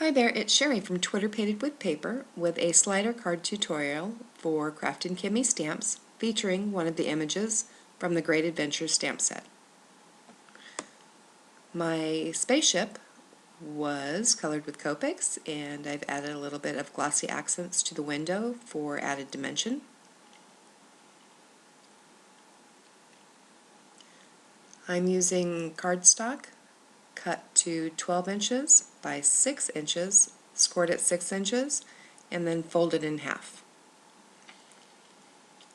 Hi there, it's Sherry from Twitter Painted with Paper with a slider card tutorial for Kraftin Kimmie stamps featuring one of the images from the Great Adventures stamp set. My spaceship was colored with Copics, and I've added a little bit of glossy accents to the window for added dimension. I'm using cardstock cut to 12 inches by 6 inches, scored at 6 inches, and then folded in half.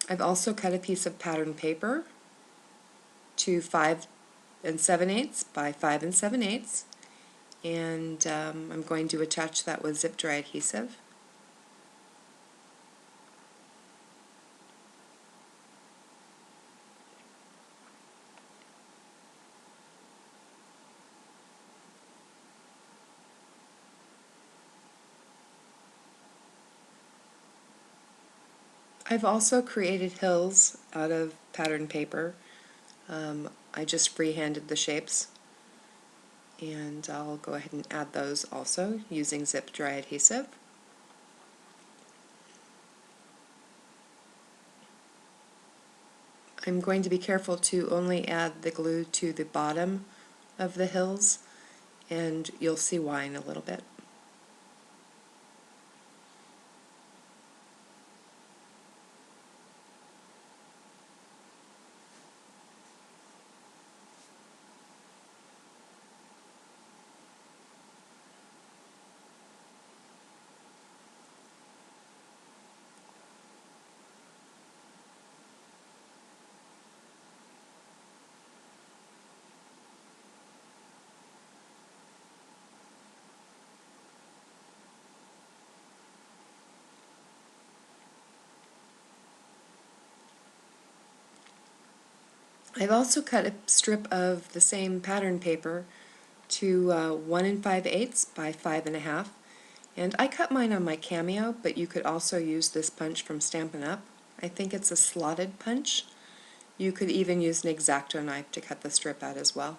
I've also cut a piece of pattern paper to 5 7/8 by 5 7/8, and I'm going to attach that with zip dry adhesive. I've also created hills out of pattern paper. I just freehanded the shapes, and I'll go ahead and add those also using zip dry adhesive. I'm going to be careful to only add the glue to the bottom of the hills, and you'll see why in a little bit. I've also cut a strip of the same pattern paper to 1 5/8 by 5 1/2, and I cut mine on my Cameo, but you could also use this punch from Stampin' Up. I think it's a slotted punch. You could even use an X-Acto knife to cut the strip out as well.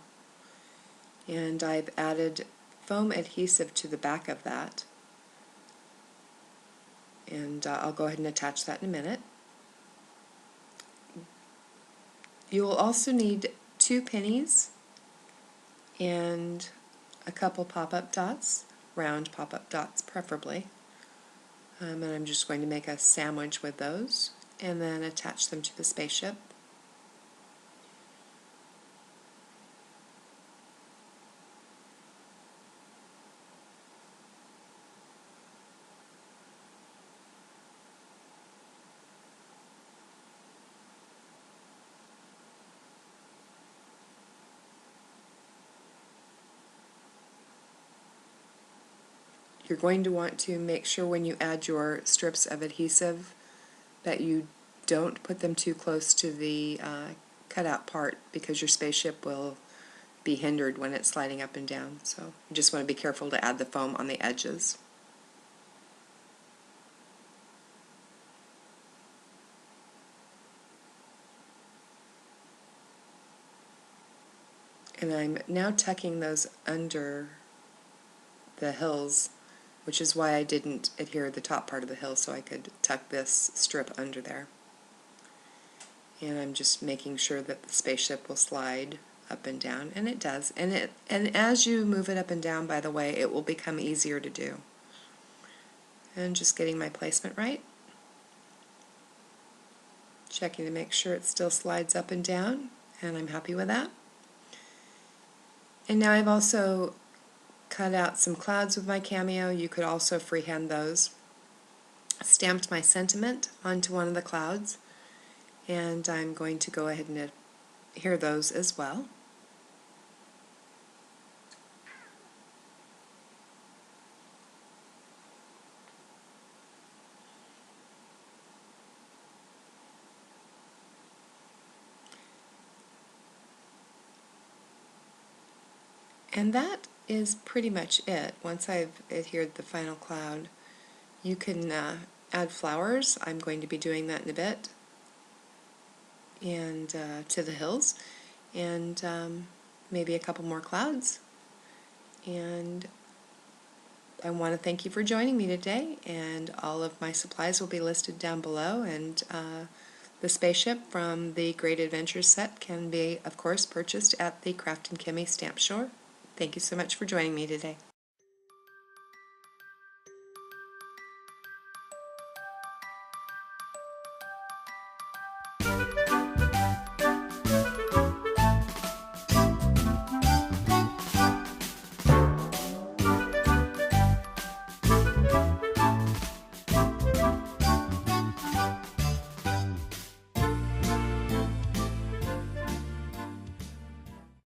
And I've added foam adhesive to the back of that, and I'll go ahead and attach that in a minute. You will also need 2 pennies and a couple pop-up dots, round pop-up dots preferably. And I'm just going to make a sandwich with those and then attach them to the spaceship. You're going to want to make sure when you add your strips of adhesive that you don't put them too close to the cutout part, because your spaceship will be hindered when it's sliding up and down. So you just want to be careful to add the foam on the edges. And I'm now tucking those under the hills, which is why I didn't adhere the top part of the hill, so I could tuck this strip under there. And I'm just making sure that the spaceship will slide up and down, and it does. And as you move it up and down, by the way, it will become easier to do. And just getting my placement right. Checking to make sure it still slides up and down, and I'm happy with that. And now I've also cut out some clouds with my Cameo. You could also freehand those. Stamped my sentiment onto one of the clouds, and I'm going to go ahead and adhere those as well. And that is pretty much it. Once I've adhered the final cloud, you can add flowers. I'm going to be doing that in a bit, and to the hills, and maybe a couple more clouds. And I want to thank you for joining me today, and all of my supplies will be listed down below, and the spaceship from the Great Adventures set can be, of course, purchased at the Kraftin Kimmie stamp store. Thank you so much for joining me today.